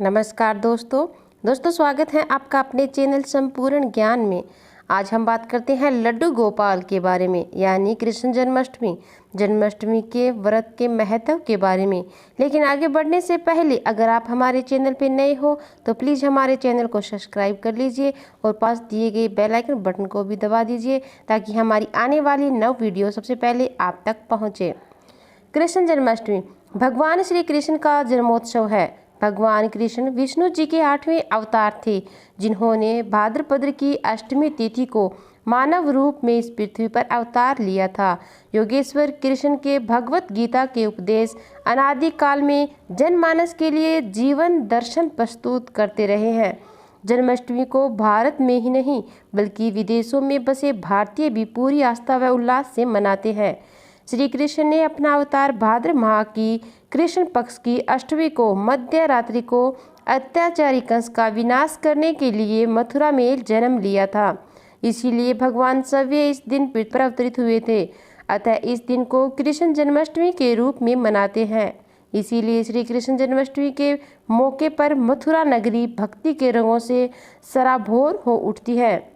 नमस्कार दोस्तों स्वागत है आपका अपने चैनल संपूर्ण ज्ञान में। आज हम बात करते हैं लड्डू गोपाल के बारे में, यानी कृष्ण जन्माष्टमी के व्रत के महत्व के बारे में। लेकिन आगे बढ़ने से पहले अगर आप हमारे चैनल पर नए हो तो प्लीज़ हमारे चैनल को सब्सक्राइब कर लीजिए और पास दिए गए बेल आइकन बटन को भी दबा दीजिए ताकि हमारी आने वाली नव वीडियो सबसे पहले आप तक पहुँचे। कृष्ण जन्माष्टमी भगवान श्री कृष्ण का जन्मोत्सव है। भगवान कृष्ण विष्णु जी के 8वें अवतार थे, जिन्होंने भाद्रपद की अष्टमी तिथि को मानव रूप में इस पृथ्वी पर अवतार लिया था। योगेश्वर कृष्ण के भगवत गीता के उपदेश अनादि काल में जनमानस के लिए जीवन दर्शन प्रस्तुत करते रहे हैं। जन्माष्टमी को भारत में ही नहीं बल्कि विदेशों में बसे भारतीय भी पूरी आस्था व उल्लास से मनाते हैं। श्री कृष्ण ने अपना अवतार भाद्र माह की कृष्ण पक्ष की अष्टमी को मध्य रात्रि को अत्याचारी कंस का विनाश करने के लिए मथुरा में जन्म लिया था। इसीलिए भगवान सव्य इस दिन पृथ्वी पर अवतरित हुए थे। अतः इस दिन को कृष्ण जन्माष्टमी के रूप में मनाते हैं। इसीलिए श्री कृष्ण जन्माष्टमी के मौके पर मथुरा नगरी भक्ति के रंगों से सराबोर हो उठती है।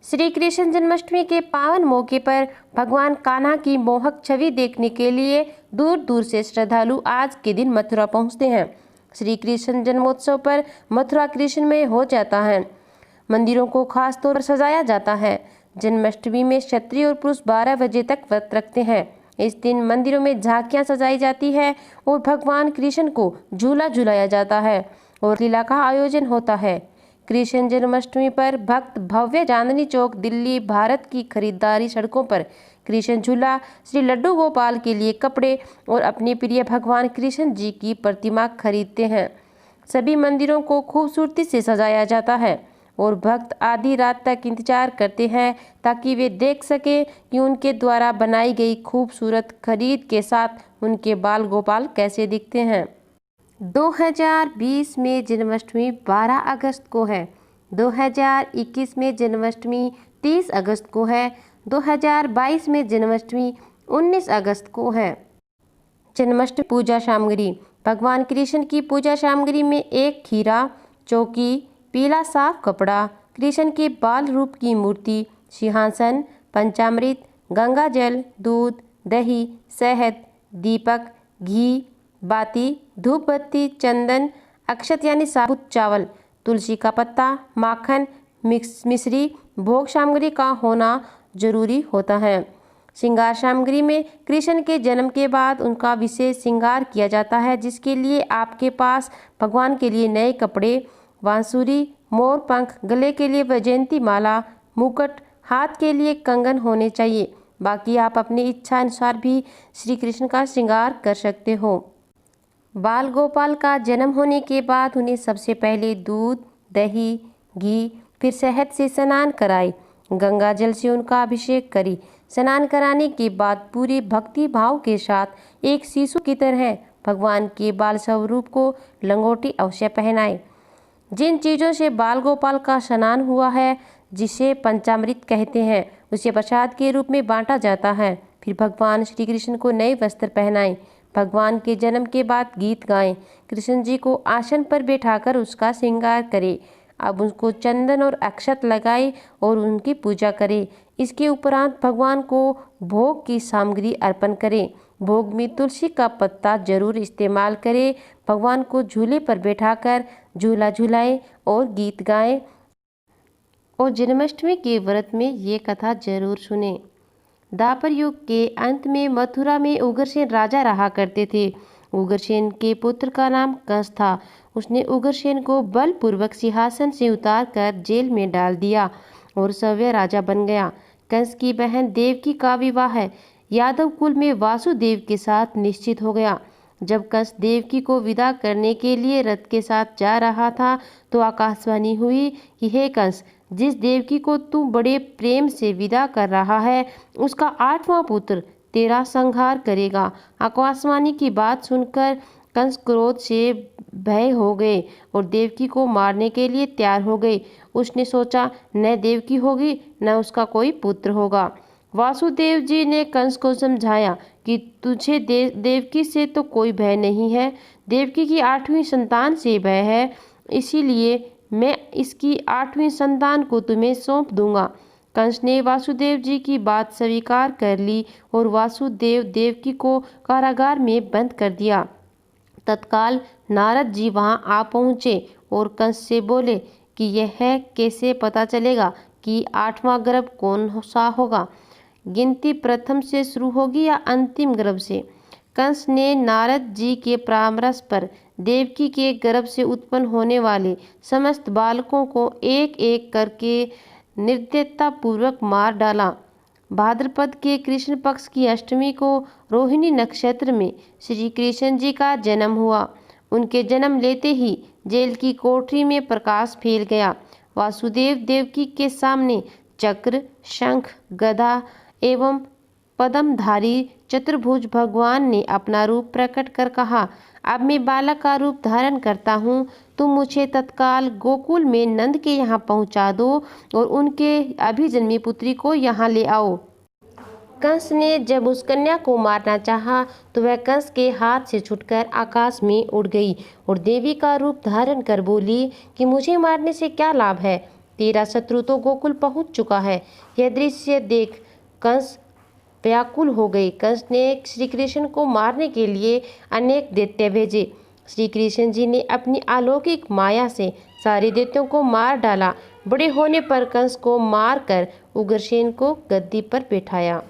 श्री कृष्ण जन्माष्टमी के पावन मौके पर भगवान कान्हा की मोहक छवि देखने के लिए दूर दूर से श्रद्धालु आज के दिन मथुरा पहुंचते हैं। श्री कृष्ण जन्मोत्सव पर मथुरा कृष्णमय हो जाता है। मंदिरों को खास तौर पर सजाया जाता है। जन्माष्टमी में क्षत्रिय और पुरुष 12 बजे तक व्रत रखते हैं। इस दिन मंदिरों में झांकियां सजाई जाती है और भगवान कृष्ण को झूला झुलाया जाता है और लीला का आयोजन होता है। कृष्ण जन्माष्टमी पर भक्त भव्य चांदनी चौक दिल्ली भारत की खरीदारी सड़कों पर कृष्ण झूला, श्री लड्डू गोपाल के लिए कपड़े और अपने प्रिय भगवान कृष्ण जी की प्रतिमा खरीदते हैं। सभी मंदिरों को खूबसूरती से सजाया जाता है और भक्त आधी रात तक इंतजार करते हैं ताकि वे देख सके कि उनके द्वारा बनाई गई खूबसूरत खरीद के साथ उनके बाल गोपाल कैसे दिखते हैं। 2020 में जन्माष्टमी 12 अगस्त को है। 2021 में जन्माष्टमी 30 अगस्त को है। 2022 में जन्माष्टमी 19 अगस्त को है। जन्माष्टमी पूजा सामग्री भगवान कृष्ण की पूजा सामग्री में एक खीरा, चौकी, पीला साफ कपड़ा, कृष्ण के बाल रूप की मूर्ति, सिंहासन, पंचामृत, गंगा जल, दूध, दही, शहद, दीपक, घी, बाती, धूप बत्ती, चंदन, अक्षत यानी साबुत चावल, तुलसी का पत्ता, माखन, मिश्री भोग सामग्री का होना जरूरी होता है। श्रृंगार सामग्री में कृष्ण के जन्म के बाद उनका विशेष श्रृंगार किया जाता है, जिसके लिए आपके पास भगवान के लिए नए कपड़े, बांसुरी, मोर पंख, गले के लिए वैजयंती माला, मुकुट, हाथ के लिए कंगन होने चाहिए। बाकी आप अपनी इच्छा अनुसार भी श्री कृष्ण का श्रृंगार कर सकते हो। बाल गोपाल का जन्म होने के बाद उन्हें सबसे पहले दूध, दही, घी, फिर शहद से स्नान कराए, गंगा जल से उनका अभिषेक करी। स्नान कराने के बाद पूरे भक्ति भाव के साथ एक शिशु की तरह भगवान के बाल स्वरूप को लंगोटी अवश्य पहनाए। जिन चीज़ों से बाल गोपाल का स्नान हुआ है, जिसे पंचामृत कहते हैं, उसे प्रसाद के रूप में बांटा जाता है। फिर भगवान श्री कृष्ण को नए वस्त्र पहनाएं। भगवान के जन्म के बाद गीत गाएं। कृष्ण जी को आसन पर बैठाकर उसका श्रृंगार करें। अब उसको चंदन और अक्षत लगाएं और उनकी पूजा करें। इसके उपरांत भगवान को भोग की सामग्री अर्पण करें। भोग में तुलसी का पत्ता जरूर इस्तेमाल करें। भगवान को झूले पर बैठाकर झूला झुलाएं और गीत गाएं और जन्माष्टमी के व्रत में ये कथा जरूर सुने। द्वापर युग के अंत में मथुरा में उग्रसेन राजा रहा करते थे। उग्रसेन के पुत्र का नाम कंस था। उसने उग्रसेन को बलपूर्वक सिंहासन से उतार कर जेल में डाल दिया और सव्य राजा बन गया। कंस की बहन देवकी का विवाह यादव कुल में वासुदेव के साथ निश्चित हो गया। जब कंस देवकी को विदा करने के लिए रथ के साथ जा रहा था तो आकाशवाणी हुई कि हे कंस, जिस देवकी को तू बड़े प्रेम से विदा कर रहा है, उसका 8वां पुत्र तेरा संहार करेगा। आकाशवाणी की बात सुनकर कंस क्रोध से भय हो गए और देवकी को मारने के लिए तैयार हो गए। उसने सोचा, न देवकी होगी न उसका कोई पुत्र होगा। वासुदेव जी ने कंस को समझाया कि तुझे देवकी से तो कोई भय नहीं है, देवकी की 8वीं संतान से भय है, इसीलिए मैं इसकी 8वीं संतान को तुम्हें सौंप दूंगा। कंस ने वासुदेव जी की बात स्वीकार कर ली और वासुदेव देवकी को कारागार में बंद कर दिया। तत्काल नारद जी वहां आ पहुँचे और कंस से बोले कि यह कैसे पता चलेगा कि 8वां गर्भ कौन सा होगा, गिनती प्रथम से शुरू होगी या अंतिम गर्भ से। कंस ने नारद जी के परामर्श पर देवकी के गर्भ से उत्पन्न होने वाले समस्त बालकों को एक एक करके निर्दयता पूर्वक मार डाला। भाद्रपद के कृष्ण पक्ष की अष्टमी को रोहिणी नक्षत्र में श्री कृष्ण जी का जन्म हुआ। उनके जन्म लेते ही जेल की कोठरी में प्रकाश फैल गया। वासुदेव देवकी के सामने चक्र, शंख, गदा एवं पद्मधारी चतुर्भुज भगवान ने अपना रूप प्रकट कर कहा, अब मैं बालक का रूप धारण करता हूँ, तुम मुझे तत्काल गोकुल में नंद के यहाँ पहुँचा दो और उनके अभिजन्मी पुत्री को यहाँ ले आओ। कंस ने जब उस कन्या को मारना चाहा तो वह कंस के हाथ से छूटकर आकाश में उड़ गई और देवी का रूप धारण कर बोली कि मुझे मारने से क्या लाभ है, तेरा शत्रु तो गोकुल पहुँच चुका है। यह दृश्य देख कंस व्याकुल हो गए। कंस ने श्री कृष्ण को मारने के लिए अनेक दैत्य भेजे। श्री कृष्ण जी ने अपनी अलौकिक माया से सारे दैत्यों को मार डाला। बड़े होने पर कंस को मारकर उग्रसेन को गद्दी पर बैठाया।